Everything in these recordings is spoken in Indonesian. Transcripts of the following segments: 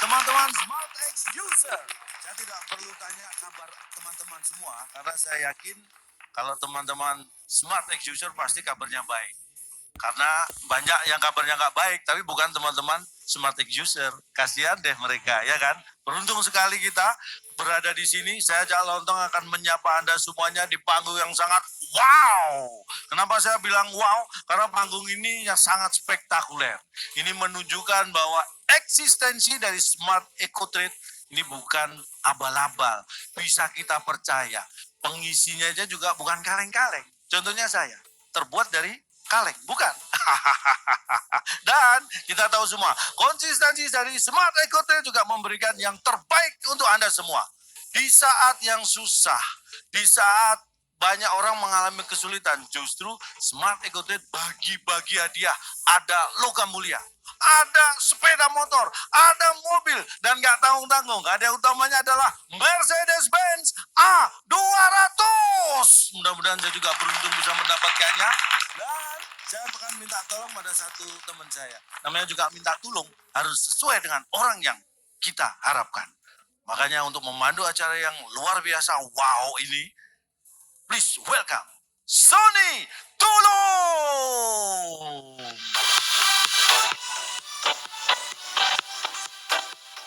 Teman-teman Smart X User, saya tidak perlu tanya kabar teman-teman semua karena saya yakin kalau teman-teman Smart X User pasti kabarnya baik. Karena banyak yang kabarnya nggak baik, tapi bukan teman-teman Smart X User. Kasihan deh mereka, ya kan? Beruntung sekali kita berada di sini. Saya Cak Lontong akan menyapa Anda semuanya di panggung yang sangat wow. Kenapa saya bilang wow? Karena panggung ini yang sangat spektakuler. Ini menunjukkan bahwa eksistensi dari Smart Eco Trade ini bukan abal-abal. Bisa kita percaya. Pengisinya aja juga bukan kaleng-kaleng. Contohnya saya, terbuat dari kaleng, bukan? Dan kita tahu semua, konsistensi dari Smart Eco Trade juga memberikan yang terbaik untuk Anda semua. Di saat yang susah, di saat banyak orang mengalami kesulitan, justru Smart Eco Trade bagi-bagi hadiah. Ada logam mulia, ada sepeda motor, ada mobil, dan nggak tanggung-tanggung. Hadiah utamanya adalah Mercedes-Benz A200. Mudah-mudahan saya juga beruntung bisa mendapatkannya. Dan saya akan minta tolong pada satu teman saya. Namanya juga minta tolong, harus sesuai dengan orang yang kita harapkan. Makanya untuk memandu acara yang luar biasa wow ini, please welcome Sony Tulung.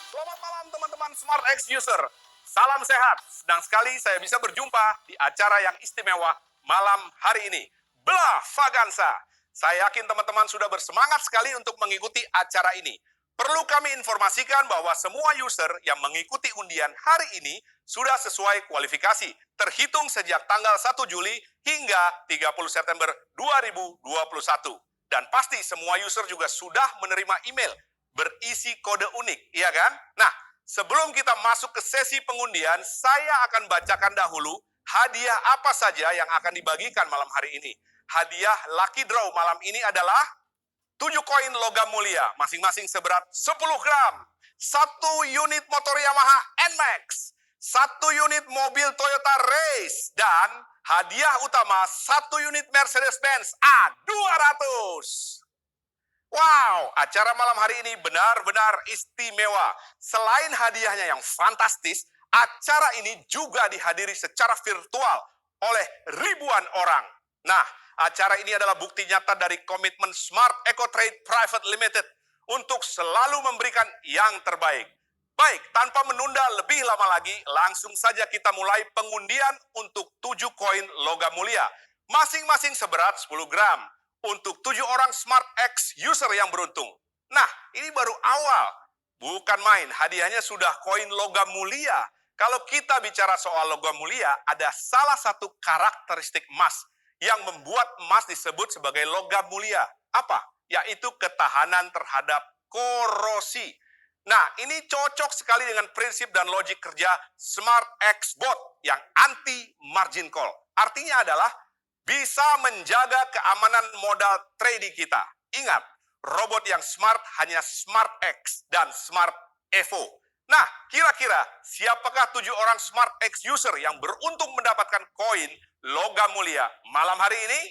Selamat malam teman-teman Smart X User. Salam sehat. Senang sekali saya bisa berjumpa di acara yang istimewa malam hari ini. Belah Vagansa. Saya yakin teman-teman sudah bersemangat sekali untuk mengikuti acara ini. Perlu kami informasikan bahwa semua user yang mengikuti undian hari ini sudah sesuai kualifikasi, terhitung sejak tanggal 1 Juli hingga 30 September 2021. Dan pasti semua user juga sudah menerima email berisi kode unik, iya kan? Nah, sebelum kita masuk ke sesi pengundian, saya akan bacakan dahulu hadiah apa saja yang akan dibagikan malam hari ini. Hadiah lucky draw malam ini adalah 7 koin logam mulia, masing-masing seberat 10 gram. 1 unit motor Yamaha NMAX, 1 unit mobil Toyota Race, dan hadiah utama 1 unit Mercedes-Benz A200. Wow, acara malam hari ini benar-benar istimewa. Selain hadiahnya yang fantastis, acara ini juga dihadiri secara virtual oleh ribuan orang. Nah, acara ini adalah bukti nyata dari komitmen Smart Eco Trade Private Limited untuk selalu memberikan yang terbaik. Baik, tanpa menunda lebih lama lagi, langsung saja kita mulai pengundian untuk 7 koin logam mulia. Masing-masing seberat 10 gram. Untuk 7 orang Smart X user yang beruntung. Nah, ini baru awal. Bukan main, hadiahnya sudah koin logam mulia. Kalau kita bicara soal logam mulia, ada salah satu karakteristik emas yang membuat emas disebut sebagai logam mulia. Apa? Yaitu ketahanan terhadap korosi. Nah, ini cocok sekali dengan prinsip dan logik kerja Smart X Bot yang anti margin call. Artinya adalah bisa menjaga keamanan modal trading kita. Ingat, robot yang smart hanya Smart X dan Smart Evo. Nah, kira-kira siapakah 7 orang Smart X user yang beruntung mendapatkan koin logam mulia malam hari ini?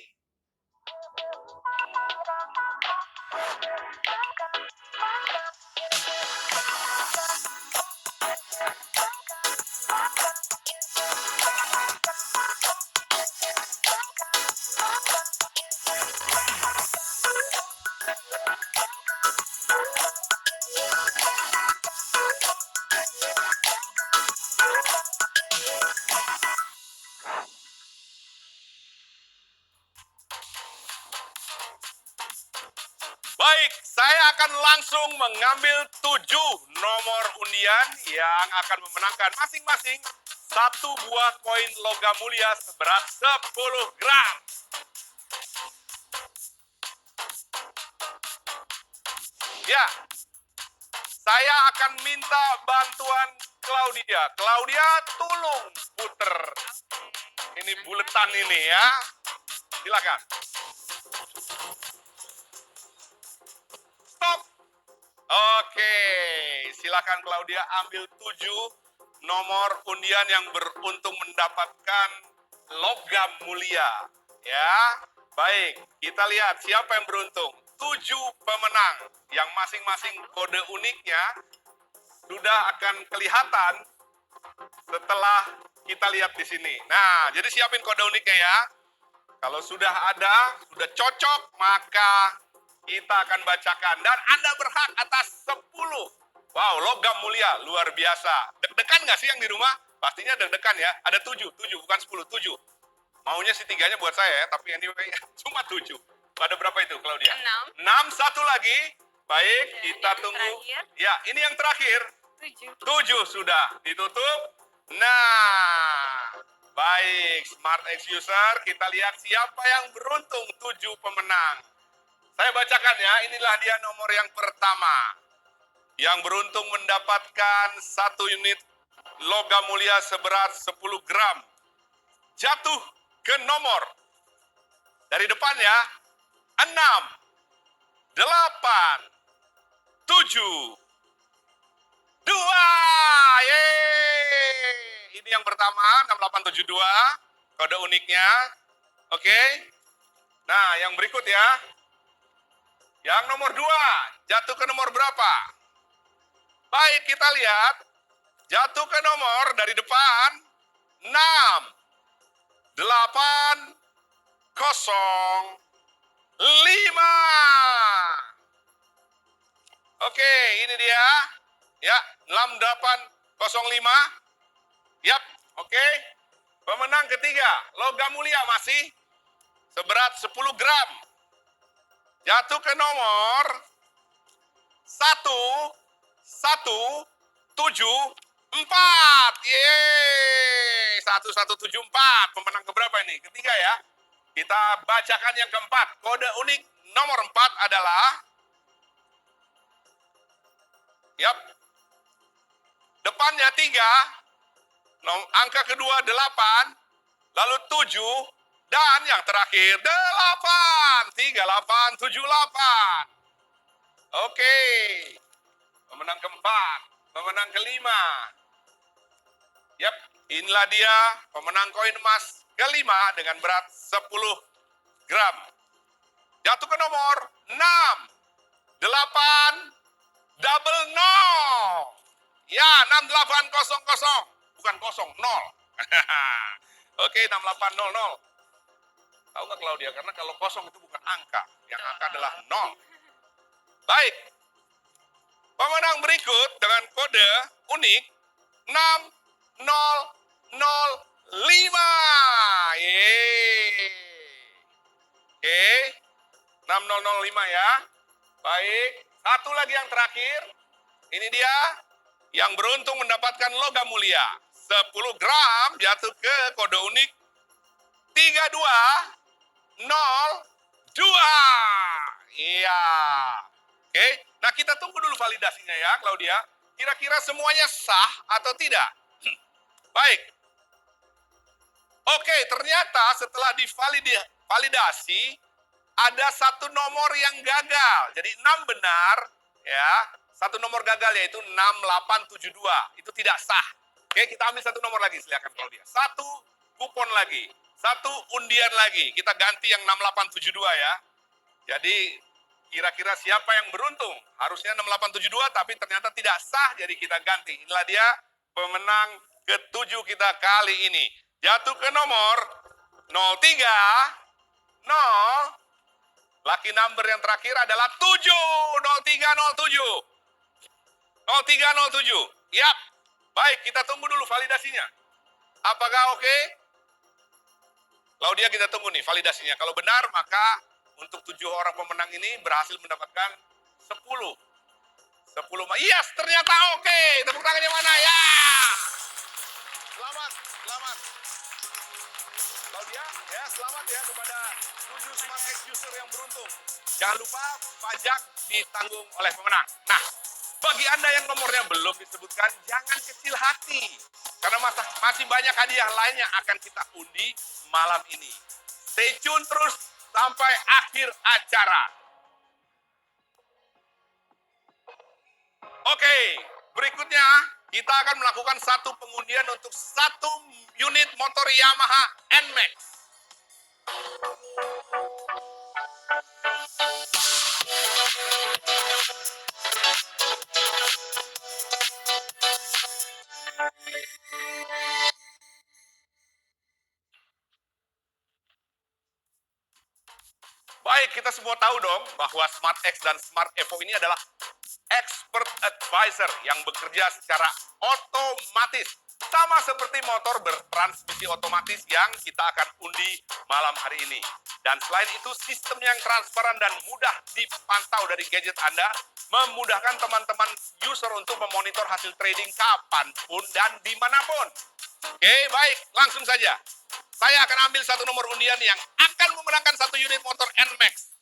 Baik, saya akan langsung mengambil 7 nomor undian yang akan memenangkan masing-masing 1 buah koin logam mulia seberat 10 gram. Ya, saya akan minta bantuan Claudia. Claudia, tolong puter ini buletan ini ya. Silakan. Stop. Oke, silakan Claudia ambil 7 nomor undian yang beruntung mendapatkan logam mulia. Ya, baik. Kita lihat siapa yang beruntung. 7 pemenang yang masing-masing kode uniknya sudah akan kelihatan setelah kita lihat di sini. Nah, jadi siapin kode uniknya ya. Kalau sudah ada, sudah cocok, maka kita akan bacakan. Dan Anda berhak atas 10. Wow, logam mulia, luar biasa. Deg-degan nggak sih yang di rumah? Pastinya deg-degan ya. Ada 7 bukan 10, 7. Maunya sih 3-nya buat saya, tapi anyway, cuma 7. Ada berapa itu, Claudia? 6. 6, satu lagi. Baik, Dan kita yang tunggu. terakhir? Ya, ini yang terakhir. 7. 7 sudah ditutup. Nah, baik, Smart X User, kita lihat siapa yang beruntung 7 pemenang. Saya bacakan ya, inilah dia nomor yang pertama. Yang beruntung mendapatkan 1 unit logam mulia seberat 10 gram. Jatuh ke nomor. Dari depan ya, 6, 8, 7, 2. Yeay. Ini yang pertama, 6872. Kode uniknya. Oke. Nah, yang berikut ya. Yang nomor 2. Jatuh ke nomor berapa? Baik, kita lihat. Jatuh ke nomor dari depan. 6, 8, 0, 5. Oke, ini dia. Ya, 6805. Yap, oke. Pemenang ketiga, logam mulia masih seberat 10 gram. Jatuh ke nomor 1174. Yeay, 1174. Pemenang keberapa ini? Ketiga ya. Kita bacakan yang keempat. Kode unik nomor 4 adalah, yap, depannya 3, angka kedua 8, lalu 7, dan yang terakhir 8. 3878. Oke. Pemenang keempat, pemenang kelima. Yap, inilah dia pemenang koin emas kelima dengan berat 10 gram. Jatuh ke nomor 6, 8, 00. Ya, 6800. Bukan 0. Oke, 6800. Tahu nggak Claudia? Karena kalau 0 itu bukan angka. Yang angka adalah 0. Baik. Pemenang berikut dengan kode unik 6005. Yeay. Oke. 6005 ya. Baik. Satu lagi yang terakhir. Ini dia yang beruntung mendapatkan logam mulia. 10 gram jatuh ke kode unik 3202. Iya. Oke. Nah, kita tunggu dulu validasinya ya, Claudia. Kira-kira semuanya sah atau tidak? Baik. Oke, ternyata setelah divalidasi, ada satu nomor yang gagal. Jadi 6 benar, ya. Satu nomor gagal yaitu 6872. Itu tidak sah. Oke, kita ambil satu nomor lagi, silakan Claudia. Satu kupon lagi. Satu undian lagi. Kita ganti yang 6872 ya. Jadi kira-kira siapa yang beruntung? Harusnya 6872 tapi ternyata tidak sah, jadi kita ganti. Inilah dia pemenang ke-7 kita kali ini. Jatuh ke nomor 03, 0. Lucky number yang terakhir adalah 7, 0307. 0307. Yap. Baik, kita tunggu dulu validasinya. Apakah oke? Claudia, kita tunggu nih validasinya. Kalau benar, maka untuk 7 orang pemenang ini berhasil mendapatkan 10. Yes, ternyata oke. Tepuk tangannya mana? Ya. Selamat. Claudia, ya selamat ya kepada 7 Smart X User yang beruntung. Jangan lupa pajak ditanggung oleh pemenang. Nah, bagi Anda yang nomornya belum disebutkan, jangan kecil hati. Karena masih banyak hadiah lain yang akan kita undi malam ini. Stay tune terus sampai akhir acara. Oke, berikutnya kita akan melakukan satu pengundian untuk 1 unit motor Yamaha NMAX. Baik, kita semua tahu dong bahwa Smart X dan Smart Evo ini adalah expert advisor yang bekerja secara otomatis. Sama seperti motor bertransmisi otomatis yang kita akan undi malam hari ini. Dan selain itu, sistem yang transparan dan mudah dipantau dari gadget Anda memudahkan teman-teman user untuk memonitor hasil trading kapanpun dan dimanapun. Oke, baik, langsung saja. Saya akan ambil satu nomor undian yang akan memenangkan satu unit motor NMAX.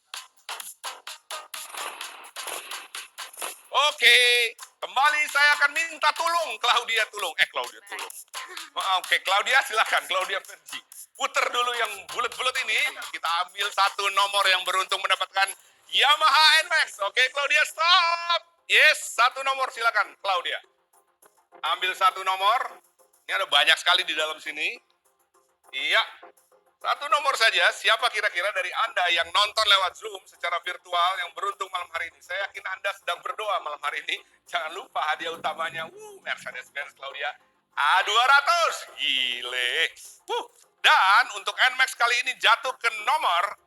Oke, kembali saya akan minta tolong Claudia tulung. Claudia tulung. Oke, Claudia silakan, Claudia Vergi. Puter dulu yang bulat-bulat ini. Kita ambil satu nomor yang beruntung mendapatkan Yamaha NMAX. Oke, Claudia stop. Yes, satu nomor silakan, Claudia. Ambil satu nomor. Ini ada banyak sekali di dalam sini. Iya. Satu nomor saja, siapa kira-kira dari Anda yang nonton lewat Zoom secara virtual yang beruntung malam hari ini? Saya yakin Anda sedang berdoa malam hari ini. Jangan lupa hadiah utamanya, Mercedes-Benz Claudia A200. Gile. Dan untuk NMAX kali ini jatuh ke nomor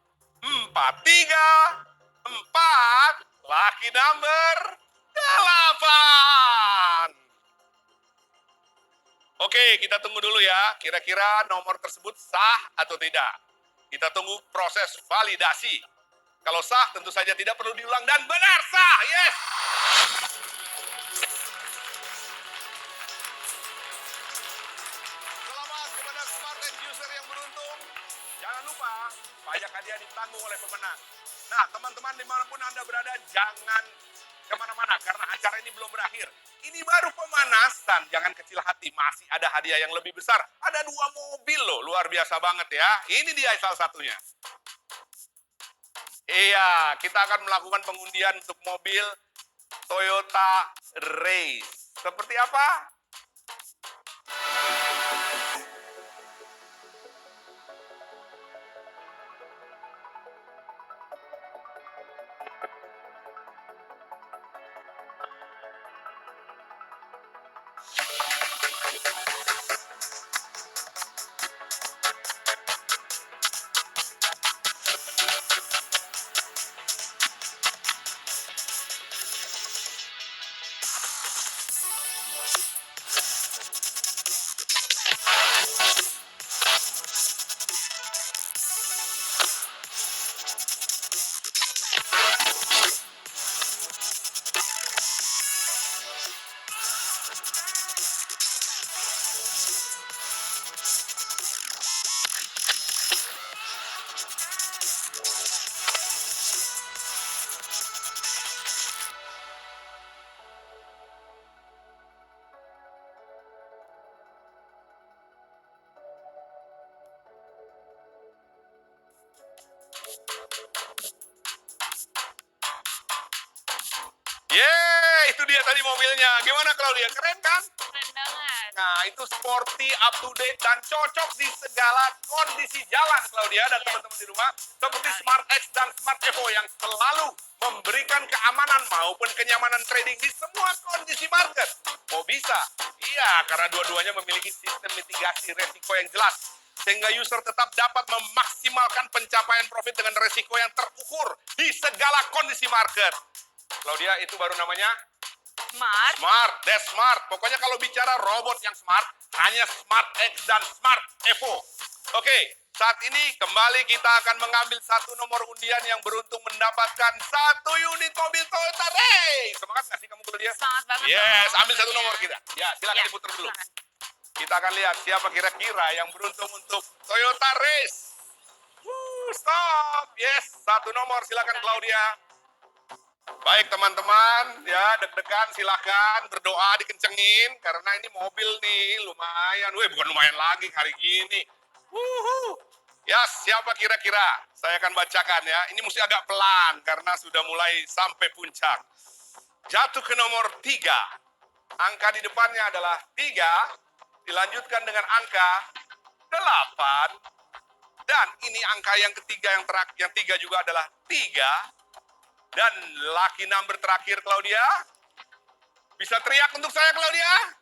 434, lucky number 8. Oke, kita tunggu dulu ya. Kira-kira nomor tersebut sah atau tidak. Kita tunggu proses validasi. Kalau sah, tentu saja tidak perlu diulang. Dan benar, sah. Yes. Selamat kepada Smart X user yang beruntung. Jangan lupa, pajak hadiah ditanggung oleh pemenang. Nah, teman-teman dimanapun Anda berada, jangan kemana-mana karena acara ini belum berakhir. Ini baru pemanasan, jangan kecil hati, masih ada hadiah yang lebih besar. Ada 2 mobil loh, luar biasa banget ya. Ini dia salah satunya. Iya, kita akan melakukan pengundian untuk mobil Toyota Race. Seperti apa? Yeay, itu dia tadi mobilnya. Gimana Claudia? Keren kan? Keren banget. Nah, itu sporty, up to date, dan cocok di segala kondisi jalan, Claudia dan teman-teman di rumah. Seperti Smart X dan Smart Evo yang selalu memberikan keamanan maupun kenyamanan trading di semua kondisi market. Oh bisa? Iya, karena dua-duanya memiliki sistem mitigasi resiko yang jelas. Sehingga user tetap dapat memaksimalkan pencapaian profit dengan resiko yang terukur di segala kondisi market. Claudia, itu baru namanya? Smart. Smart, that's smart. Pokoknya kalau bicara robot yang smart, hanya Smart X dan Smart Evo. Oke, saat ini kembali kita akan mengambil satu nomor undian yang beruntung mendapatkan satu unit mobil Toyota Race. Semangat nggak sih kamu Claudia? Semangat banget. Yes, dong. ambil satu nomor kita. Ya, silakan Ya, diputar dulu. silakan. Kita akan lihat siapa kira-kira yang beruntung untuk Toyota Race. Stop. Yes, satu nomor silakan Claudia. Baik teman-teman, ya deg-degan silahkan berdoa dikencengin karena ini mobil nih lumayan, bukan lumayan lagi hari gini. Ya siapa kira-kira? Saya akan bacakan ya. Ini mesti agak pelan karena sudah mulai sampai puncak. Jatuh ke nomor 3. Angka di depannya adalah 3, dilanjutkan dengan angka 8. Dan ini angka yang ketiga yang 3 juga adalah 3. Dan lucky number terakhir Claudia. Bisa teriak untuk saya Claudia?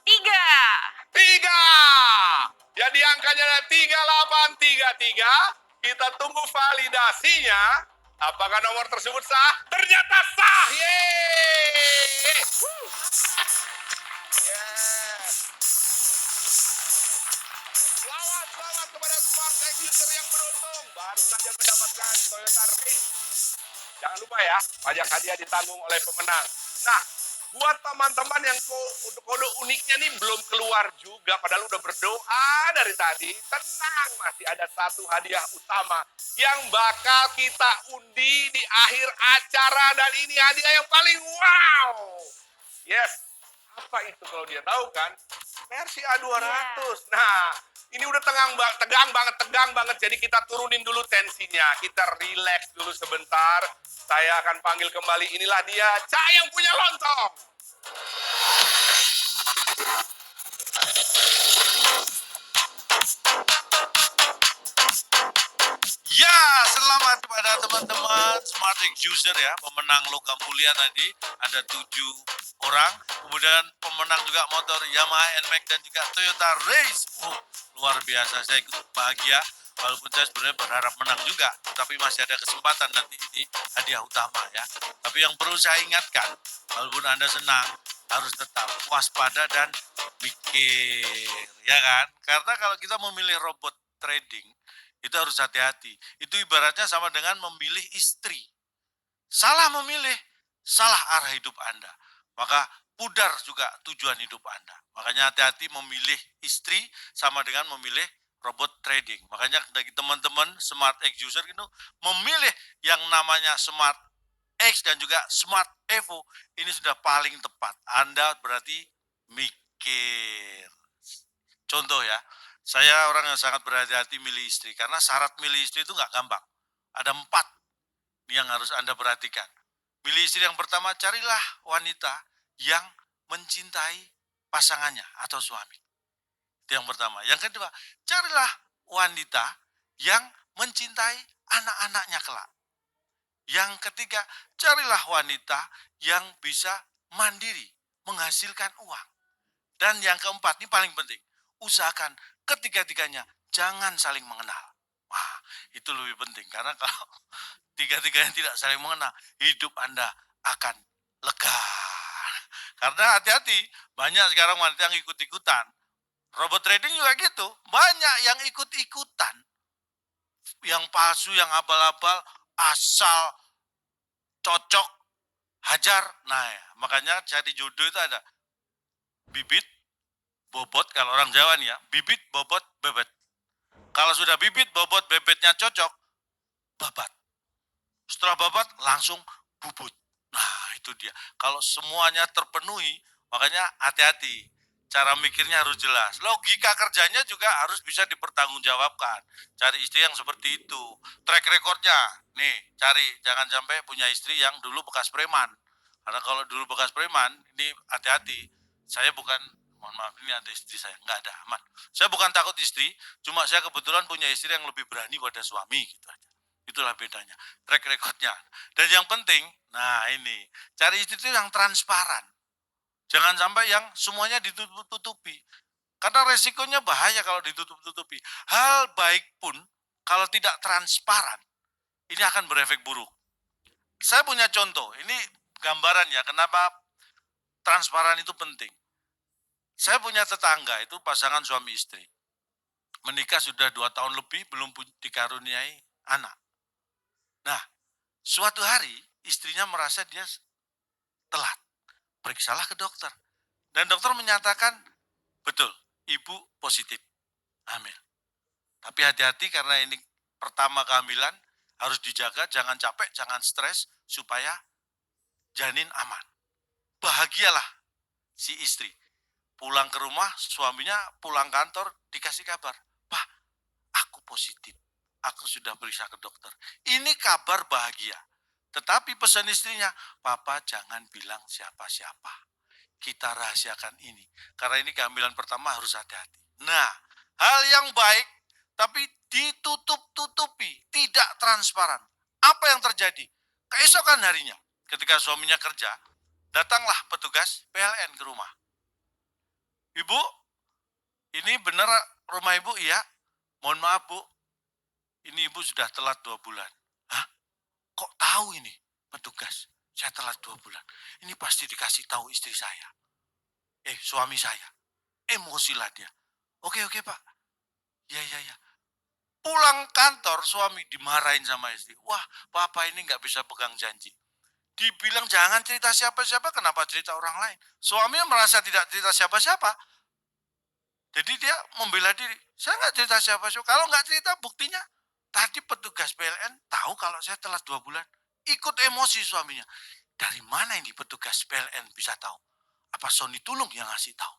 3. 3. Jadi angkanya adalah 3833. Kita tunggu validasinya. Apakah nomor tersebut sah? Ternyata sah. Yeay. Yes. Selamat kepada Smart X User yang beruntung. Baru saja mendapatkan Toyota Race. Jangan lupa ya, pajak hadiah ditanggung oleh pemenang. Nah, buat teman-teman yang kode uniknya nih belum keluar juga, padahal udah berdoa dari tadi, tenang, masih ada satu hadiah utama yang bakal kita undi di akhir acara, dan ini hadiah yang paling wow. Yes, apa itu kalau dia tahu kan? Versi A200. Nah, ini udah tegang banget. Jadi kita turunin dulu tensinya. Kita relax dulu sebentar. Saya akan panggil kembali. Inilah dia, Cak yang punya lontong. Ya, selamat kepada teman-teman Smart X User ya, pemenang logam mulia tadi ada 7 orang, kemudian pemenang juga motor Yamaha NMAX dan juga Toyota Race. Luar biasa, saya ikut bahagia, walaupun saya sebenarnya berharap menang juga, tapi masih ada kesempatan nanti ini hadiah utama ya. Tapi yang perlu saya ingatkan, walaupun Anda senang, harus tetap waspada dan pikir, ya kan? Karena kalau kita memilih robot trading, itu harus hati-hati. Itu ibaratnya sama dengan memilih istri. Salah memilih, salah arah hidup Anda. Maka pudar juga tujuan hidup Anda. Makanya hati-hati memilih istri sama dengan memilih robot trading. Makanya bagi teman-teman Smart X User itu memilih yang namanya Smart X dan juga Smart Evo, ini sudah paling tepat. Anda berarti mikir. Contoh ya, saya orang yang sangat berhati-hati milih istri, karena syarat milih istri itu nggak gampang. Ada 4 yang harus Anda perhatikan. Milih istri yang pertama, carilah wanita yang mencintai pasangannya atau suami. Itu yang pertama. Yang kedua, carilah wanita yang mencintai anak-anaknya kelak. Yang ketiga, carilah wanita yang bisa mandiri, menghasilkan uang. Dan yang keempat, ini paling penting, usahakan ketiga-tiganya jangan saling mengenal. Wah, itu lebih penting, karena kalau tiga-tiganya tidak saling mengenal, hidup Anda akan lega. Karena hati-hati, banyak sekarang wanita yang ikut-ikutan. Robot trading juga gitu, banyak yang ikut-ikutan. Yang palsu, yang abal-abal, asal cocok, hajar. Nah, ya, makanya cari jodoh itu ada bibit, bobot, kalau orang Jawa nih ya, bibit, bobot, bebet. Kalau sudah bibit, bobot, bebetnya cocok, babat. Setelah babat, langsung bubut. Nah, itu dia. Kalau semuanya terpenuhi, makanya hati-hati. Cara mikirnya harus jelas. Logika kerjanya juga harus bisa dipertanggungjawabkan. Cari istri yang seperti itu. Track recordnya, nih, cari. Jangan sampai punya istri yang dulu bekas preman. Karena kalau dulu bekas preman, ini hati-hati. Saya bukan, mohon maaf, ini ada istri saya, nggak ada, aman. Saya bukan takut istri, cuma saya kebetulan punya istri yang lebih berani pada suami, gitu aja. Itulah bedanya, track recordnya. Dan yang penting, nah ini, cari istri itu yang transparan. Jangan sampai yang semuanya ditutup-tutupi. Karena resikonya bahaya kalau ditutup-tutupi. Hal baik pun, kalau tidak transparan, ini akan berefek buruk. Saya punya contoh, ini gambaran ya, kenapa transparan itu penting. Saya punya tetangga, itu pasangan suami istri. Menikah sudah 2 tahun lebih, belum dikaruniai anak. Nah, suatu hari istrinya merasa dia telat. Periksalah ke dokter. Dan dokter menyatakan, betul, ibu positif hamil. Tapi hati-hati karena ini pertama kehamilan, harus dijaga, jangan capek, jangan stres, supaya janin aman. Bahagialah si istri. Pulang ke rumah, suaminya pulang kantor, dikasih kabar, Pak, aku positif. Aku sudah periksa ke dokter. Ini kabar bahagia. Tetapi pesan istrinya, Papa jangan bilang siapa-siapa. Kita rahasiakan ini. Karena ini kehamilan pertama harus hati-hati. Nah, hal yang baik, tapi ditutup-tutupi, tidak transparan. Apa yang terjadi? Keesokan harinya, ketika suaminya kerja, datanglah petugas PLN ke rumah. Ibu, ini benar rumah ibu? Iya. Mohon maaf bu, ini ibu sudah telat 2 bulan. Hah? Kok tahu ini petugas? Saya telat 2 bulan. Ini pasti dikasih tahu istri saya. Suami saya. Emosilah dia. Oke, oke Pak. Ya, ya, ya. Pulang kantor suami dimarahin sama istri. Wah, papa ini nggak bisa pegang janji. Dibilang jangan cerita siapa-siapa, kenapa cerita orang lain? Suaminya merasa tidak cerita siapa-siapa. Jadi dia membela diri. Saya nggak cerita siapa-siapa. Kalau nggak cerita buktinya, tadi petugas PLN tahu kalau saya telat 2 bulan. Ikut emosi suaminya. Dari mana ini petugas PLN bisa tahu? Apa Sony Tulung yang ngasih tahu?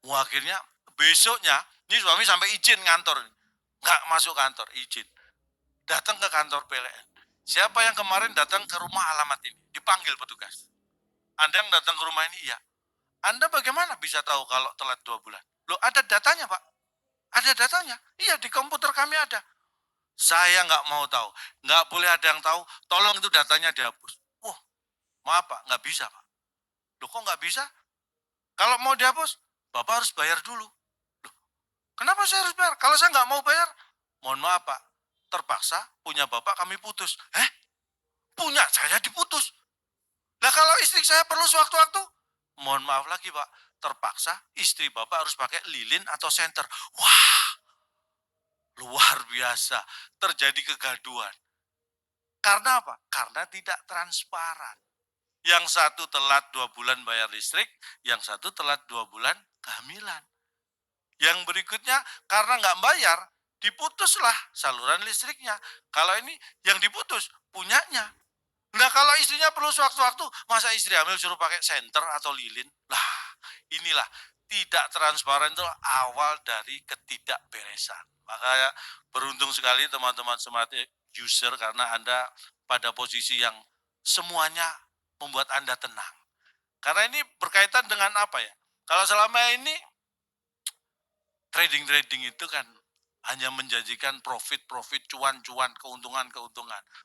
Wah, akhirnya besoknya, ini suami sampai izin ngantor. Nggak masuk kantor, izin. Datang ke kantor PLN. Siapa yang kemarin datang ke rumah alamat ini? Dipanggil petugas. Anda yang datang ke rumah ini, iya. Anda bagaimana bisa tahu kalau telat 2 bulan? Loh, ada datanya Pak. Ada datanya. Iya, di komputer kami ada. Saya nggak mau tahu. Nggak boleh ada yang tahu. Tolong itu datanya dihapus. Wah, maaf Pak, nggak bisa Pak. Loh, kok nggak bisa? Kalau mau dihapus, Bapak harus bayar dulu. Loh, kenapa saya harus bayar? Kalau saya nggak mau bayar, mohon maaf Pak, terpaksa punya Bapak kami putus. Punya saya diputus. Nah kalau istri saya perlu sewaktu-waktu, mohon maaf lagi Pak, terpaksa istri Bapak harus pakai lilin atau senter. Wah, luar biasa, terjadi kegaduhan. Karena apa? Karena tidak transparan. Yang satu telat 2 bulan bayar listrik, yang satu telat 2 bulan kehamilan. Yang berikutnya karena nggak bayar, diputuslah saluran listriknya. Kalau ini yang diputus punyanya. Nah kalau istrinya perlu sewaktu-waktu, masa istri hamil suruh pakai senter atau lilin? Lah inilah tidak transparan itu awal dari ketidakberesan. Makanya beruntung sekali teman-teman smart user karena Anda pada posisi yang semuanya membuat Anda tenang. Karena ini berkaitan dengan apa ya? Kalau selama ini trading itu kan hanya menjanjikan profit, cuan, keuntungan.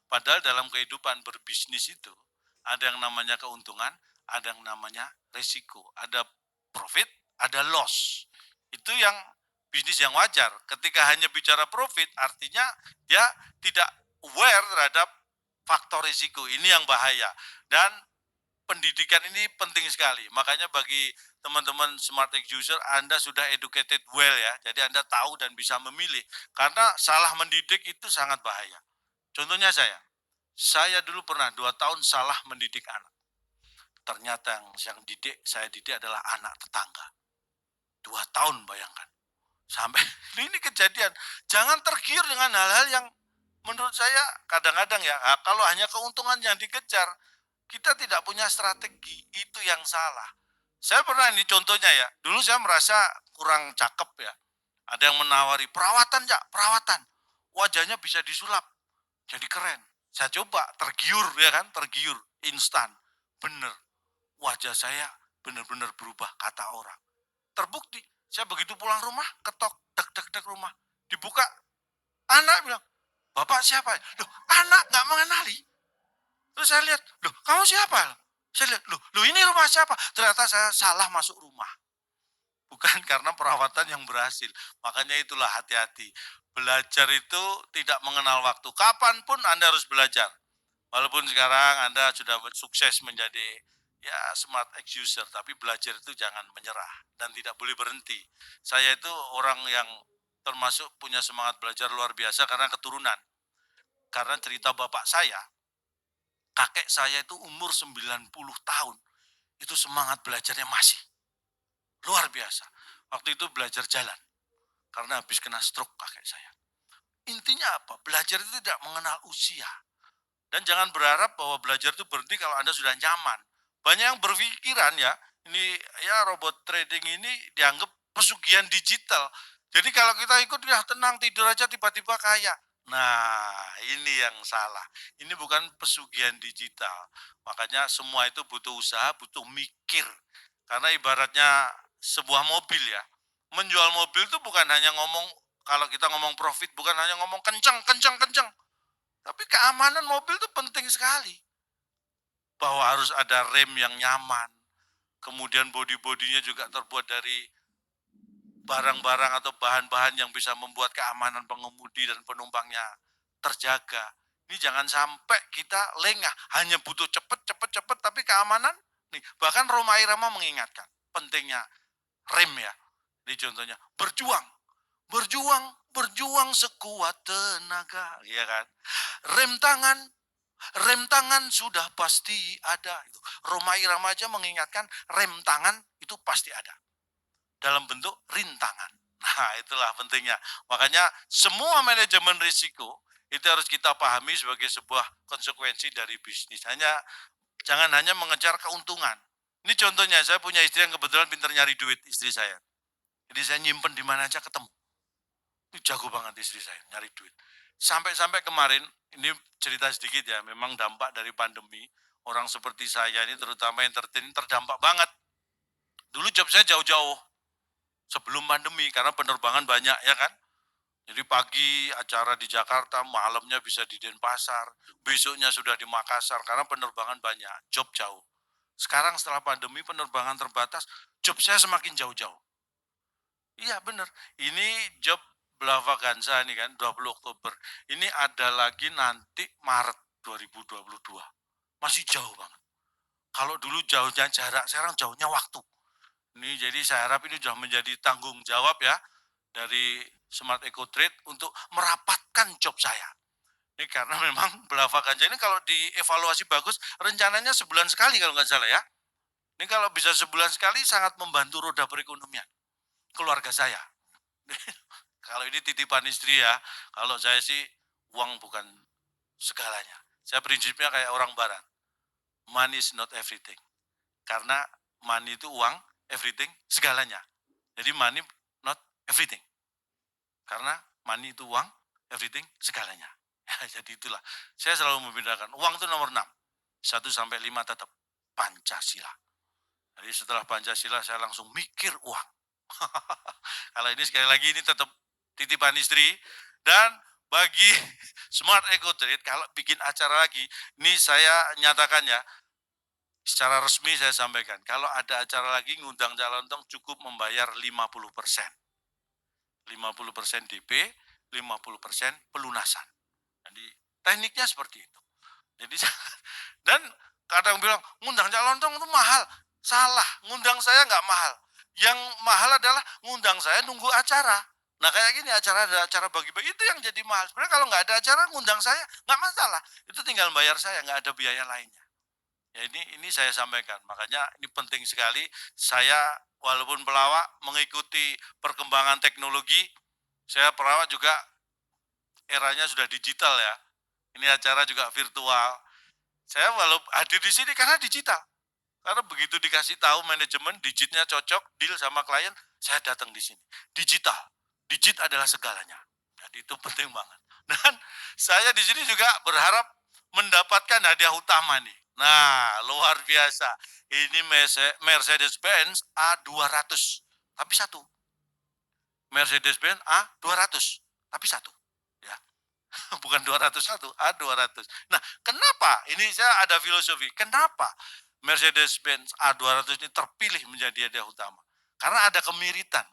Padahal dalam kehidupan berbisnis itu ada yang namanya keuntungan, ada yang namanya resiko. Ada profit, ada loss. Itu yang bisnis yang wajar. Ketika hanya bicara profit, artinya dia tidak aware terhadap faktor risiko. Ini yang bahaya. Dan pendidikan ini penting sekali. Makanya bagi teman-teman smart tech user, Anda sudah educated well ya. Jadi Anda tahu dan bisa memilih. Karena salah mendidik itu sangat bahaya. Contohnya saya dulu pernah 2 tahun salah mendidik anak. Ternyata yang saya didik adalah anak tetangga. 2 tahun bayangkan. Sampai ini kejadian. Jangan tergiur dengan hal-hal yang menurut saya kadang-kadang ya, kalau hanya keuntungan yang dikejar, kita tidak punya strategi, itu yang salah. Saya pernah ini contohnya ya, dulu saya merasa kurang cakep ya. Ada yang menawari perawatan ya, perawatan. Wajahnya bisa disulap, jadi keren. Saya coba, tergiur ya kan, tergiur, instan. Bener, wajah saya benar-benar berubah kata orang. Terbukti, saya begitu pulang rumah, ketok, dek rumah. Dibuka, anak bilang, Bapak siapa? Loh, anak nggak mengenali. Terus saya lihat, loh kamu siapa? Saya lihat, loh ini rumah siapa? Ternyata saya salah masuk rumah. Bukan karena perawatan yang berhasil. Makanya itulah hati-hati. Belajar itu tidak mengenal waktu. Kapanpun Anda harus belajar. Walaupun sekarang Anda sudah sukses menjadi ya smart X user, tapi belajar itu jangan menyerah dan tidak boleh berhenti. Saya itu orang yang termasuk punya semangat belajar luar biasa karena keturunan. Karena cerita bapak saya, kakek saya itu umur 90 tahun. Itu semangat belajarnya masih luar biasa. Waktu itu belajar jalan. Karena habis kena stroke kakek saya. Intinya apa? Belajar itu tidak mengenal usia. Dan jangan berharap bahwa belajar itu berhenti kalau Anda sudah nyaman. Banyak yang berpikiran ya, ini ya robot trading ini dianggap pesugihan digital. Jadi kalau kita ikut ya tenang tidur aja tiba-tiba kaya. Nah, ini yang salah. Ini bukan pesugihan digital. Makanya semua itu butuh usaha, butuh mikir. Karena ibaratnya sebuah mobil ya. Menjual mobil itu bukan hanya ngomong, kalau kita ngomong profit, bukan hanya ngomong kencang. Tapi keamanan mobil itu penting sekali. Bahwa harus ada rem yang nyaman. Kemudian bodi-bodinya juga terbuat dari barang-barang atau bahan-bahan yang bisa membuat keamanan pengemudi dan penumpangnya terjaga. Ini jangan sampai kita lengah, hanya butuh cepet, tapi keamanan, nih, bahkan Rhoma Irama mengingatkan pentingnya rem ya. Ini contohnya, berjuang, berjuang sekuat tenaga, ya kan. Rem tangan, rem tangan sudah pasti ada. Rhoma Irama aja mengingatkan rem tangan itu pasti ada dalam bentuk rintangan. Nah, itulah pentingnya. Makanya semua manajemen risiko itu harus kita pahami sebagai sebuah konsekuensi dari bisnis. Jangan hanya mengejar keuntungan. Ini contohnya, saya punya istri yang kebetulan pintar nyari duit, istri saya. Jadi saya nyimpen di mana aja ketemu. Ini jago banget istri saya, nyari duit. Sampai-sampai kemarin, ini cerita sedikit ya, memang dampak dari pandemi, orang seperti saya ini terutama entertain terdampak banget. Dulu job saya jauh-jauh, sebelum pandemi, karena penerbangan banyak ya kan. Jadi pagi acara di Jakarta, malamnya bisa di Denpasar, besoknya sudah di Makassar, karena penerbangan banyak, job jauh. Sekarang setelah pandemi penerbangan terbatas, job saya semakin jauh-jauh. Iya benar, ini job Blavaganza ini kan 20 Oktober. Ini ada lagi nanti Maret 2022. Masih jauh banget. Kalau dulu jauhnya jarak, sekarang jauhnya waktu. Ini jadi saya harap ini sudah menjadi tanggung jawab ya dari Smart Eco Trade untuk merapatkan job saya. Ini karena memang Blavaganza ini kalau dievaluasi bagus, rencananya sebulan sekali kalau nggak salah ya. Ini kalau bisa sebulan sekali sangat membantu roda perekonomian keluarga saya. Kalau ini titipan istri ya, kalau saya sih uang bukan segalanya. Saya prinsipnya kayak orang barat. Money is not everything. Karena money itu uang, everything segalanya. Jadi money not everything. Karena money itu uang, everything segalanya. Ya, jadi itulah. Saya selalu membedakan. Uang itu nomor 6. 1 sampai 5 tetap Pancasila. Jadi setelah Pancasila saya langsung mikir uang. Kalau ini sekali lagi ini tetap titipan istri. Dan bagi Smart Eco Trade kalau bikin acara lagi, ini saya nyatakan ya, secara resmi saya sampaikan, kalau ada acara lagi ngundang calon tong cukup membayar 50%. 50% DP, 50% pelunasan. Jadi tekniknya seperti itu. Jadi dan kadang bilang ngundang calon tong itu mahal. Salah, ngundang saya nggak mahal. Yang mahal adalah ngundang saya nunggu acara. Nah kayak gini ada acara bagi-bagi itu yang jadi mahal. Sebenarnya kalau nggak ada acara ngundang saya nggak masalah. Itu tinggal bayar saya, nggak ada biaya lainnya. Ya ini saya sampaikan. Makanya ini penting sekali. Saya walaupun pelawak mengikuti perkembangan teknologi, saya pelawak juga eranya sudah digital ya. Ini acara juga virtual. Saya walaupun hadir di sini karena digital. Karena begitu dikasih tahu manajemen, digitnya cocok, deal sama klien, saya datang di sini. Digital. Digit adalah segalanya. Jadi itu penting banget. Dan saya di sini juga berharap mendapatkan hadiah utama nih. Nah, luar biasa. Ini Mercedes-Benz A200, tapi satu. Mercedes-Benz A200, tapi satu. Ya. Bukan 201, A200. Nah, kenapa? Ini saya ada filosofi. Kenapa Mercedes-Benz A200 ini terpilih menjadi hadiah utama? Karena ada kemiripan.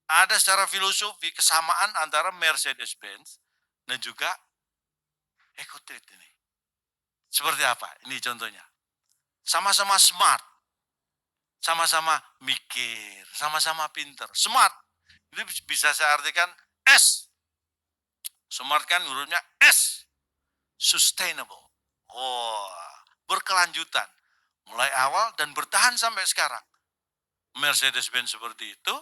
Ada secara filosofi kesamaan antara Mercedes-Benz dan juga EcoTrade ini. Seperti apa? Ini contohnya. Sama-sama smart, sama-sama mikir, sama-sama pinter. Smart, itu bisa saya artikan S. Smart kan hurufnya S. Sustainable. Oh, berkelanjutan. Mulai awal dan bertahan sampai sekarang. Mercedes-Benz seperti itu,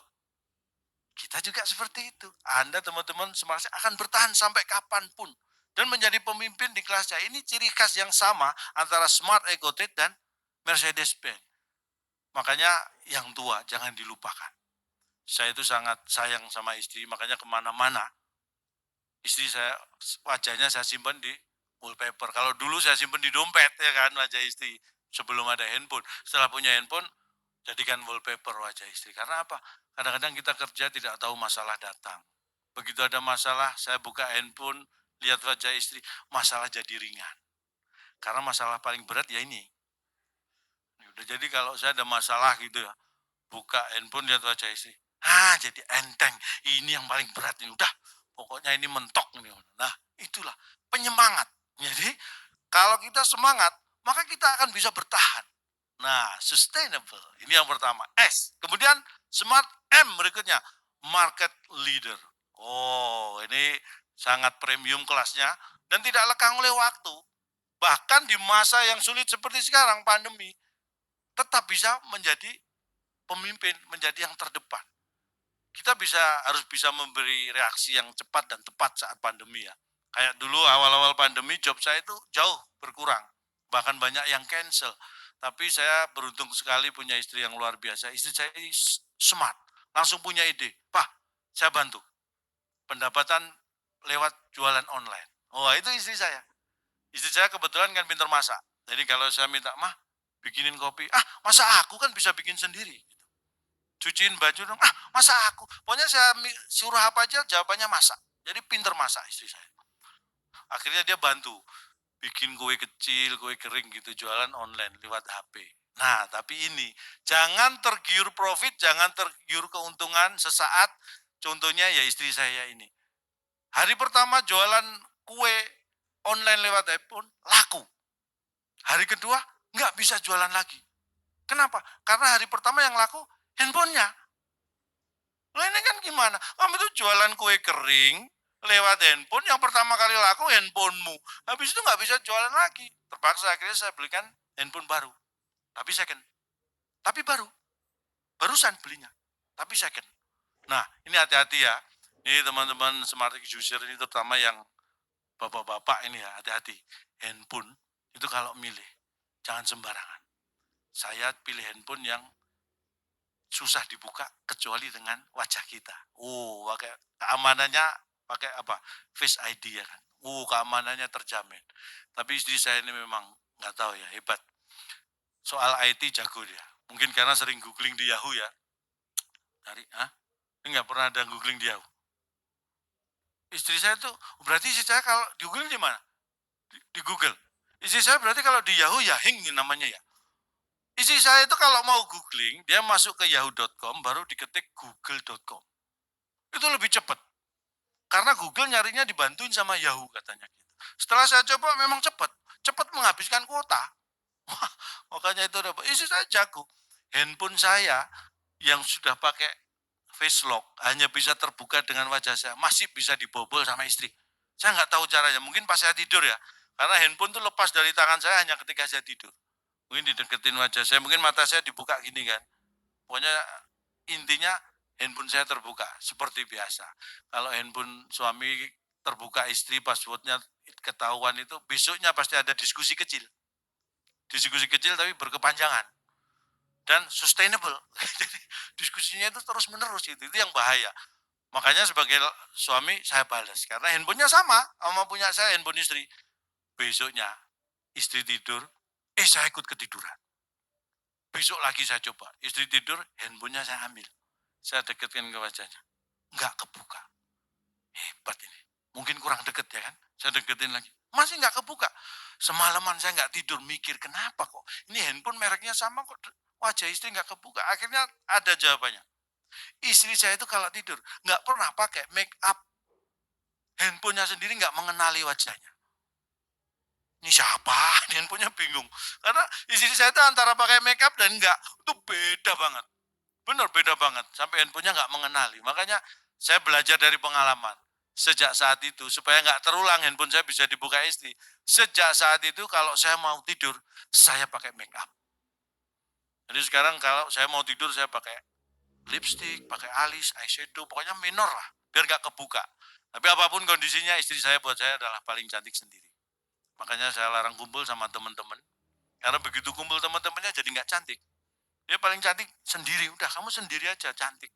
kita juga seperti itu. Anda teman-teman Smart akan bertahan sampai kapanpun. Dan menjadi pemimpin di kelasnya. Ini ciri khas yang sama antara Smart EcoTrade dan Mercedes-Benz. Makanya yang tua jangan dilupakan. Saya itu sangat sayang sama istri, makanya kemana-mana. Istri saya, wajahnya saya simpan di wallpaper. Kalau dulu saya simpan di dompet ya kan wajah istri. Sebelum ada handphone. Setelah punya handphone, jadikan wallpaper wajah istri. Karena apa? Kadang-kadang kita kerja tidak tahu masalah datang. Begitu ada masalah, saya buka handphone, lihat wajah istri, masalah jadi ringan. Karena masalah paling berat ya ini. Udah jadi kalau saya ada masalah gitu ya, buka handphone lihat wajah istri. Jadi enteng. Ini yang paling berat ini. Udah, pokoknya ini mentok ini. Nah, itulah penyemangat. Jadi, kalau kita semangat, maka kita akan bisa bertahan. Nah, sustainable. Ini yang pertama. S. Kemudian smart M berikutnya. Market leader. Oh, ini sangat premium kelasnya dan tidak lekang oleh waktu. Bahkan di masa yang sulit seperti sekarang, pandemi, tetap bisa menjadi pemimpin, menjadi yang terdepan. Kita harus bisa memberi reaksi yang cepat dan tepat saat pandemi ya. Kayak dulu awal-awal pandemi job saya itu jauh berkurang. Bahkan banyak yang cancel. Tapi saya beruntung sekali punya istri yang luar biasa. Istri saya ini smart. Langsung punya ide. Pak, saya bantu. Pendapatan lewat jualan online. Oh, itu istri saya. Istri saya kebetulan kan pintar masak. Jadi kalau saya minta, mah bikinin kopi. Masa aku kan bisa bikin sendiri. Cuciin baju dong. Masa aku? Pokoknya saya suruh apa aja jawabannya masak. Jadi pintar masak istri saya. Akhirnya dia bantu bikin kue kecil, kue kering gitu, jualan online lewat HP. Nah, tapi ini jangan tergiur profit, jangan tergiur keuntungan sesaat. Contohnya ya istri saya ini. Hari pertama jualan kue online lewat handphone laku. Hari kedua nggak bisa jualan lagi. Kenapa? Karena hari pertama yang laku handphonenya. Loh ini kan gimana? Kamu itu jualan kue kering lewat handphone, yang pertama kali laku handphonemu. Habis itu nggak bisa jualan lagi. Terpaksa akhirnya saya belikan handphone baru. Tapi second. Tapi baru. Barusan belinya. Tapi second. Nah ini hati-hati ya. Ini teman-teman smart user ini terutama yang bapak-bapak ini ya, hati-hati. Handphone itu kalau milih, jangan sembarangan. Saya pilih handphone yang susah dibuka kecuali dengan wajah kita. Pakai keamanannya pakai apa? Face ID ya kan. Keamanannya terjamin. Tapi istri saya ini memang nggak tahu ya, hebat. Soal IT jago dia. Mungkin karena sering googling di Yahoo ya. Ini nggak pernah ada googling di Yahoo. Istri saya tuh, berarti istri saya kalau di Google di mana? Di Google. Istri saya berarti kalau di Yahoo Yahing namanya ya. Istri saya itu kalau mau googling, dia masuk ke yahoo.com, baru diketik google.com. Itu lebih cepat. Karena Google nyarinya dibantuin sama Yahoo katanya gitu. Setelah saya coba memang cepat. Cepat menghabiskan kuota. Wah, makanya itu udah, istri saya jago. Handphone saya yang sudah pakai face lock hanya bisa terbuka dengan wajah saya, masih bisa dibobol sama istri. Saya nggak tahu caranya, mungkin pas saya tidur ya. Karena handphone itu lepas dari tangan saya hanya ketika saya tidur. Mungkin dideketin wajah saya, mungkin mata saya dibuka gini kan. Pokoknya intinya handphone saya terbuka seperti biasa. Kalau handphone suami terbuka istri passwordnya ketahuan itu besoknya pasti ada diskusi kecil. Diskusi kecil tapi berkepanjangan dan sustainable. Jadi diskusinya itu terus menerus itu yang bahaya. Makanya sebagai suami saya balas karena handphonenya sama punya saya, handphone istri. Besoknya istri tidur, saya ikut ketiduran. Besok lagi saya coba, istri tidur, handphonenya saya ambil. Saya dekatkan ke wajahnya. Enggak kebuka. Hebat ini. Mungkin kurang deket ya kan. Saya deketin lagi. Masih enggak kebuka. Semalaman saya enggak tidur mikir kenapa kok. Ini handphone mereknya sama kok. Wajah istri enggak kebuka. Akhirnya ada jawabannya. Istri saya itu kalau tidur enggak pernah pakai make up. Handphonenya sendiri enggak mengenali wajahnya. Ini siapa? Handphonenya bingung. Karena istri saya itu antara pakai make up dan enggak. Itu beda banget. Benar beda banget. Sampai handphonenya enggak mengenali. Makanya saya belajar dari pengalaman. Sejak saat itu, supaya nggak terulang handphone saya bisa dibuka istri. Sejak saat itu kalau saya mau tidur, saya pakai make up. Jadi sekarang kalau saya mau tidur, saya pakai lipstick, pakai alis, eyeshadow, pokoknya minor lah, biar nggak kebuka. Tapi apapun kondisinya, istri saya buat saya adalah paling cantik sendiri. Makanya saya larang kumpul sama teman-teman. Karena begitu kumpul teman-temannya jadi nggak cantik. Dia paling cantik sendiri, udah kamu sendiri aja cantik.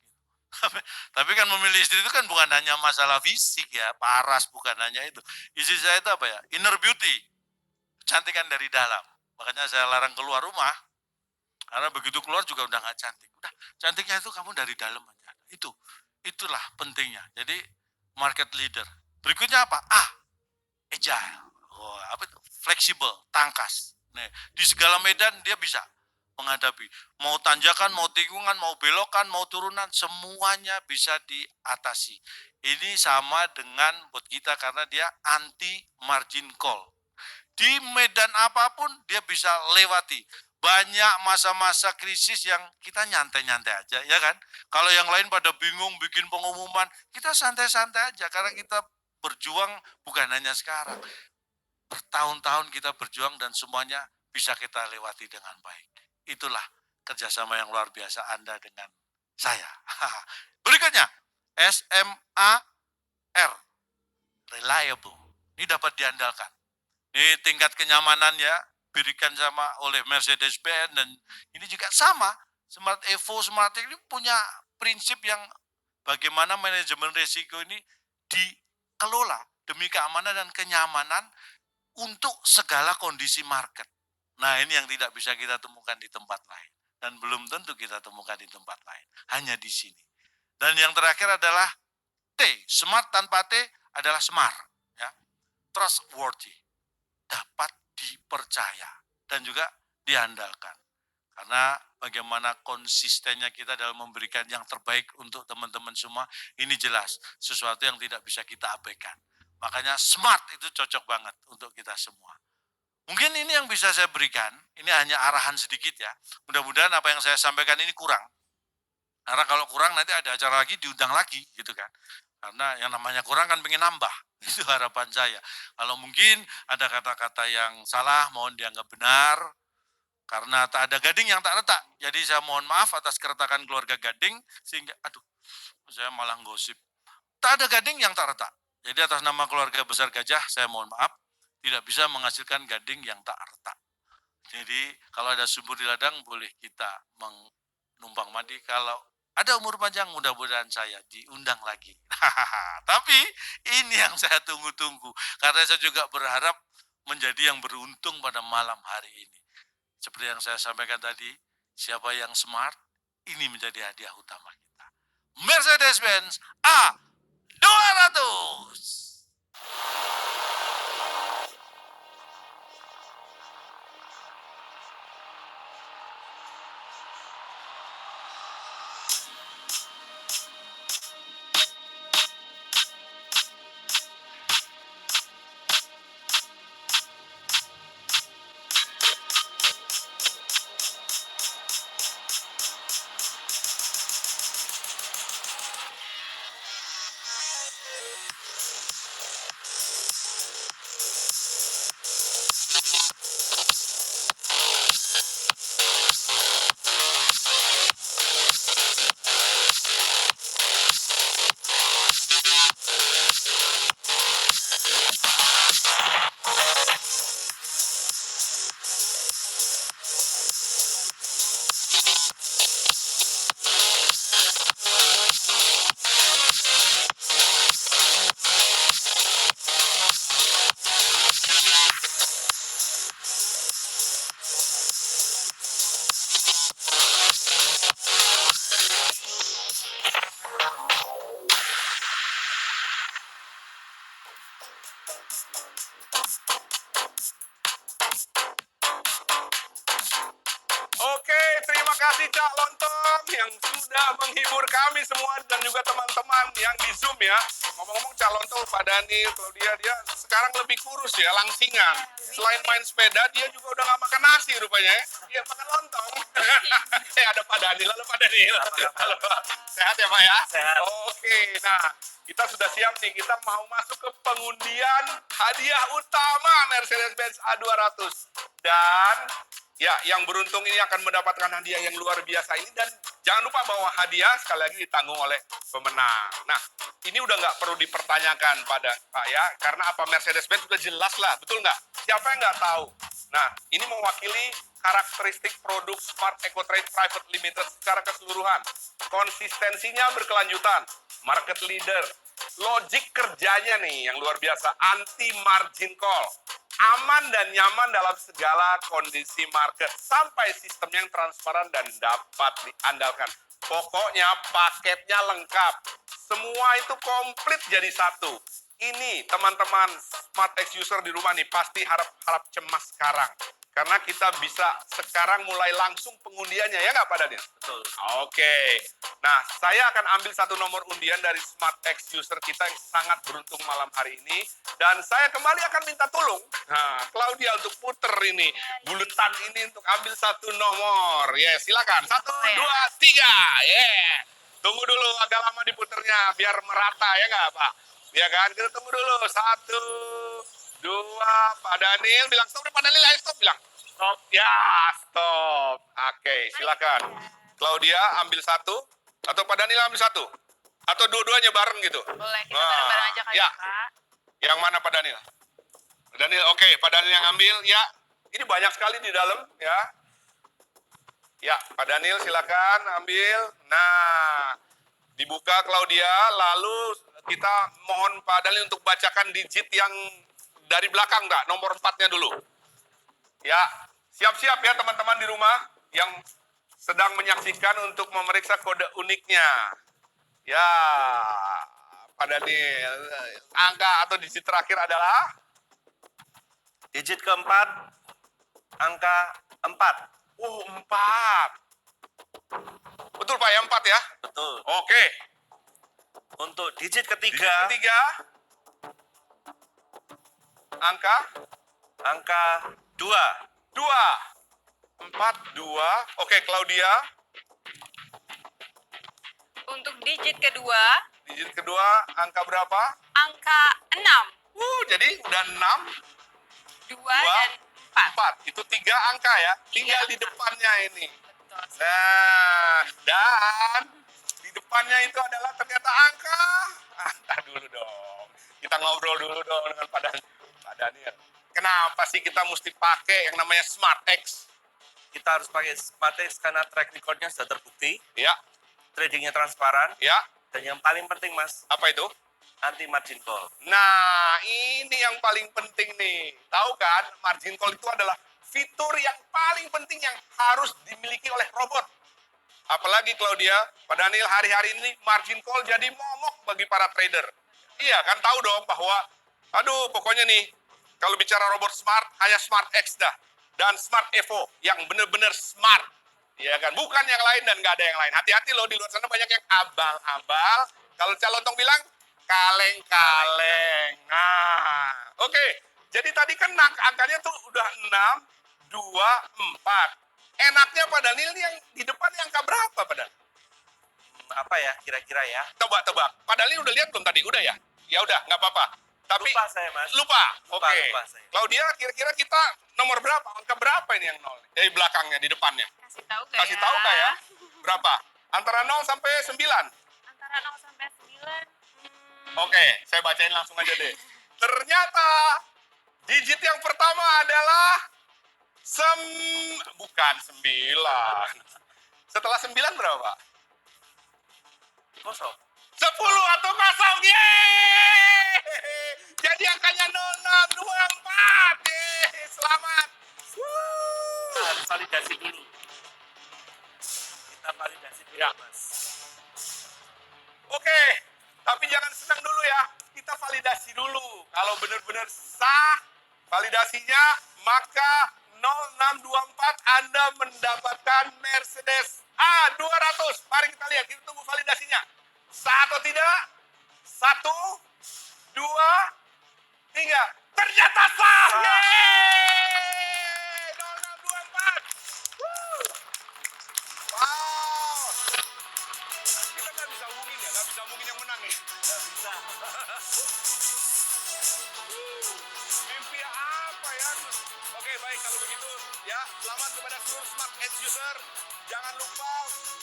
Tapi kan memilih istri itu kan bukan hanya masalah fisik ya, paras bukan hanya itu. Istri saya itu apa ya? Inner beauty. Kecantikan dari dalam. Makanya saya larang keluar rumah. Karena begitu keluar juga udah nggak cantik. Udah, cantiknya itu kamu dari dalam aja. Itulah pentingnya. Jadi market leader. Berikutnya apa? Agile. Apa itu? Fleksibel, tangkas. Nih, di segala medan dia bisa menghadapi. Mau tanjakan, mau tikungan, mau belokan, mau turunan, semuanya bisa diatasi. Ini sama dengan buat kita karena dia anti margin call. Di medan apapun dia bisa lewati. Banyak masa-masa krisis yang kita nyantai-nyantai aja, ya kan? Kalau yang lain pada bingung bikin pengumuman, kita santai-santai aja karena kita berjuang bukan hanya sekarang. Bertahun-tahun kita berjuang dan semuanya bisa kita lewati dengan baik. Itulah kerjasama yang luar biasa Anda dengan saya. Berikutnya, SMAR, reliable. Ini dapat diandalkan. Ini tingkat kenyamanan ya, diberikan sama oleh Mercedes-Benz dan ini juga sama. Smart Evo, Smart ini punya prinsip yang bagaimana manajemen risiko ini dikelola demi keamanan dan kenyamanan untuk segala kondisi market. Nah, ini yang tidak bisa kita temukan di tempat lain dan belum tentu kita temukan di tempat lain, hanya di sini. Dan yang terakhir adalah T, smart tanpa T adalah smart, ya. Trustworthy, dapat dipercaya dan juga diandalkan. Karena bagaimana konsistennya kita dalam memberikan yang terbaik untuk teman-teman semua, ini jelas sesuatu yang tidak bisa kita abaikan. Makanya smart itu cocok banget untuk kita semua. Mungkin ini yang bisa saya berikan, ini hanya arahan sedikit ya. Mudah-mudahan apa yang saya sampaikan ini kurang. Karena kalau kurang nanti ada acara lagi, diundang lagi gitu kan. Karena yang namanya kurang kan pengen nambah, itu harapan saya. Kalau mungkin ada kata-kata yang salah, mohon dianggap benar. Karena tak ada gading yang tak retak. Jadi saya mohon maaf atas keretakan keluarga Gading, sehingga, saya malah gosip. Tak ada gading yang tak retak. Jadi atas nama keluarga besar Gajah, saya mohon maaf, tidak bisa menghasilkan gading yang tak retak. Jadi kalau ada subur di ladang, boleh kita menumpang mandi. Kalau ada umur panjang, mudah-mudahan saya diundang lagi. Tapi ini yang saya tunggu-tunggu. Karena saya juga berharap menjadi yang beruntung pada malam hari ini. Seperti yang saya sampaikan tadi, siapa yang smart, ini menjadi hadiah utama kita. Mercedes-Benz A200. Oke, terima kasih Cak Lontong yang sudah menghibur kami semua dan juga teman-teman yang di Zoom ya. Ngomong-ngomong Cak Lontong, Pak Daniel, kalau dia sekarang lebih kurus ya, langsingan. Selain main sepeda, dia juga udah nggak makan nasi rupanya ya. Dia makan lontong. Ada Pak Daniel, lalu Pak Daniel. Halo, sehat ya Pak ya? Sehat. Oke, nah kita sudah siap nih, kita mau masuk ke pengundian hadiah utama Mercedes-Benz A200. Dan ya, yang beruntung ini akan mendapatkan hadiah yang luar biasa ini. Dan jangan lupa bahwa hadiah sekali lagi ditanggung oleh pemenang. Nah, ini udah nggak perlu dipertanyakan pada Pak ya, karena apa, Mercedes-Benz sudah jelas lah, betul nggak? Siapa yang nggak tahu? Nah, ini mewakili karakteristik produk Smart Eco Trade Private Limited secara keseluruhan. Konsistensinya berkelanjutan, market leader, logik kerjanya nih yang luar biasa, anti margin call, aman dan nyaman dalam segala kondisi market, sampai sistem yang transparan dan dapat diandalkan. Pokoknya paketnya lengkap, semua itu komplit jadi satu. Ini teman-teman Smart X user di rumah nih pasti harap cemas sekarang. Karena kita bisa sekarang mulai langsung pengundiannya, ya nggak Pak Daniel? Betul. Oke. Nah, saya akan ambil satu nomor undian dari Smart X user kita yang sangat beruntung malam hari ini. Dan saya kembali akan minta tolong, nah, Claudia untuk puter ini, bulutan ini untuk ambil satu nomor. Ya, silakan. 1, 2, 3. Tunggu dulu, agak lama diputernya, biar merata, ya nggak Pak? Ya kan, kita tunggu dulu. 1, 2, Pak Daniel bilang stop, Pak Daniel ayo stop, bilang stop, ya stop. Oke, silakan. Claudia ambil satu, atau Pak Daniel ambil satu, atau dua-duanya bareng gitu. Boleh, kita bareng-bareng aja kali ya. Kak. Yang mana Pak Daniel? Pak Daniel, oke, Pak Daniel yang ambil, ya. Ini banyak sekali di dalam, ya. Ya, Pak Daniel silakan ambil. Nah, dibuka Claudia, lalu kita mohon Pak Daniel untuk bacakan digit yang dari belakang, enggak? Nomor 4-nya dulu. Ya, siap-siap ya teman-teman di rumah yang sedang menyaksikan untuk memeriksa kode uniknya. Ya, Pak Daniel, angka atau digit terakhir adalah? Digit keempat, angka 4. 4. Betul Pak ya, 4 ya? Betul. Oke. Untuk digit Digit ketiga, ketiga, angka angka 2. 2. 4, 2. Oke, Claudia. Untuk digit kedua, Digit kedua, angka berapa? angka 6. Jadi udah 6, 2 dan 4. 4. Itu 3 angka ya. Tinggal di depannya ini. Betul. Nah, dan di depannya itu adalah ternyata angka. Angka dulu dong. Kita ngobrol dulu dong dengan Pak Daniel. Kenapa sih kita mesti pakai yang namanya Smart X? Kita harus pakai Smartex karena track recordnya sudah terbukti, Ya, tradingnya transparan, ya. dan yang paling penting Mas, Apa itu? anti margin call. Nah, ini yang paling penting nih. Tahu kan, margin call itu adalah fitur yang paling penting yang harus dimiliki oleh robot. Apalagi Claudia, Pak Daniel, hari-hari ini margin call jadi momok bagi para trader. Iya kan, tahu dong bahwa, aduh pokoknya nih, kalau bicara robot smart, hanya Smart X dah. Dan Smart Evo yang benar-benar smart. Iya kan, bukan yang lain dan nggak ada yang lain. Hati-hati loh, di luar sana banyak yang abal-abal. Kalau Calontong bilang, kaleng-kaleng. Nah, oke. Jadi tadi kan angkanya tuh udah 6, 2, 4. Enaknya Pak Daniel ini yang di depan angka berapa Pak Daniel? Apa ya kira-kira ya? Tebak-tebak. Pak Daniel udah lihat belum tadi? Udah ya? Ya udah, nggak apa-apa. Tapi Lupa saya Mas. lupa. Lupa, Oke. lupa saya. Claudia, kira-kira kita nomor berapa? Angka berapa ini yang nol? Dari belakangnya, di depannya. Kasih tahu nggak Kasih ya? tahu nggak ya? Berapa? Antara 0 sampai 9. Antara 0 sampai 9. Oke, saya bacain langsung aja deh. Ternyata digit yang pertama adalah bukan 9. Setelah 9 berapa? Kosong. 10 atau kosong. Yeay! Jadi angkanya 0624. Yeay, selamat. Kita harus validasi dulu. Kita validasi dulu Ya. Mas. Oke, tapi jangan senang dulu ya. Kita validasi dulu. Kalau benar-benar sah validasinya, maka 0624 Anda mendapatkan Mercedes A200. Mari kita lihat, kita tunggu validasinya. Sah atau tidak? 1, 2, 3. Ternyata sah! Yeay! 0624. Woo! Wow! Kita nggak bisa hubungin ya, nggak bisa hubungin yang menang ya. Nggak bisa. Mimpi apa ya? Oke, baik kalau begitu ya. Selamat kepada seluruh Smart Edge user. Jangan lupa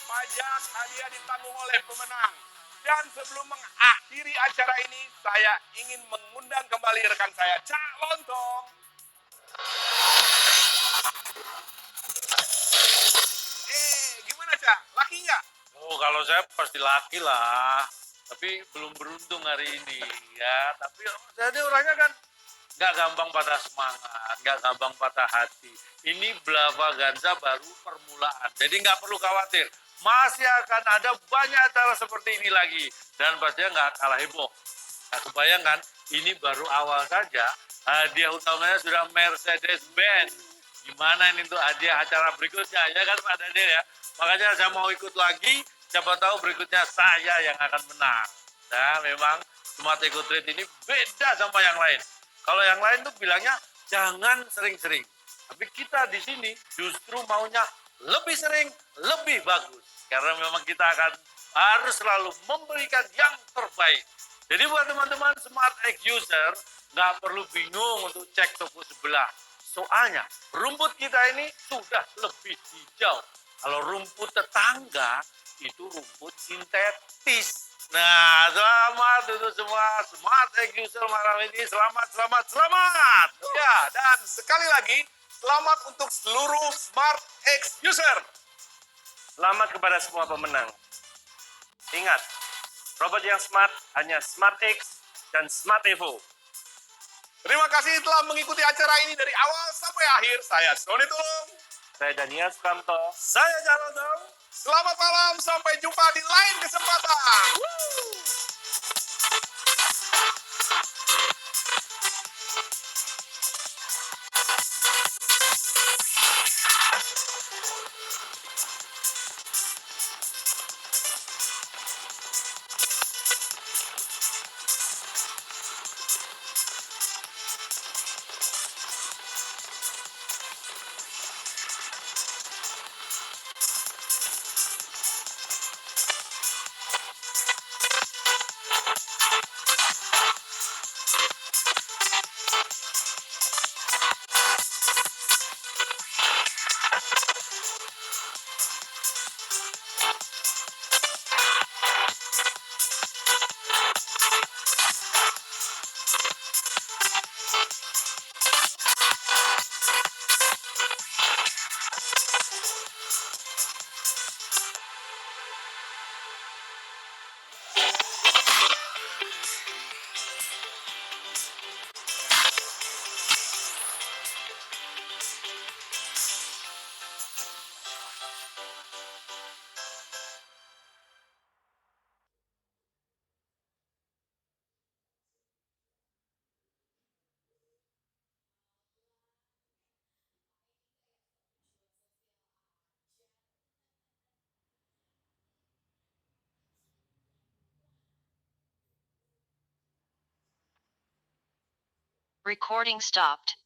pajak hadiah ditanggung oleh pemenang. Dan sebelum mengakhiri acara ini, saya ingin mengundang kembali rekan saya, Cak Lontong. Gimana Cak? Laki nggak? Oh, kalau saya pasti laki lah. Tapi belum beruntung hari ini ya. Tapi saya orangnya kan nggak gampang patah semangat, nggak gampang patah hati. Ini Blavaganza baru permulaan. Jadi nggak perlu khawatir. Masih akan ada banyak acara seperti ini lagi. Dan pastinya nggak kalah heboh. Nah, kebayangkan ini baru awal saja. Hadiah utamanya sudah Mercedes-Benz gimana ini untuk hadiah acara berikutnya ya kan Pak Daniel ya. Makanya saya mau ikut lagi, siapa tahu berikutnya saya yang akan menang. Nah memang Smart Eco Trade ini beda sama yang lain. Kalau yang lain tuh bilangnya jangan sering-sering. Tapi kita di sini justru maunya lebih sering, lebih bagus. Karena memang kita akan harus selalu memberikan yang terbaik. Jadi buat teman-teman Smart X User, nggak perlu bingung untuk cek toko sebelah. Soalnya rumput kita ini sudah lebih hijau. Kalau rumput tetangga itu rumput sintetis. Nah, selamat untuk semua Smart X User malam ini. Selamat, selamat, selamat. Ya, dan sekali lagi, selamat untuk seluruh Smart X User. Selamat kepada semua pemenang. Ingat, robot yang smart hanya Smart X dan Smart Evo. Terima kasih telah mengikuti acara ini dari awal sampai akhir. Saya Sony Tulung. Saya Daniel Sukamto. Saya Jarod Dong. Selamat malam, sampai jumpa di lain kesempatan. Recording stopped.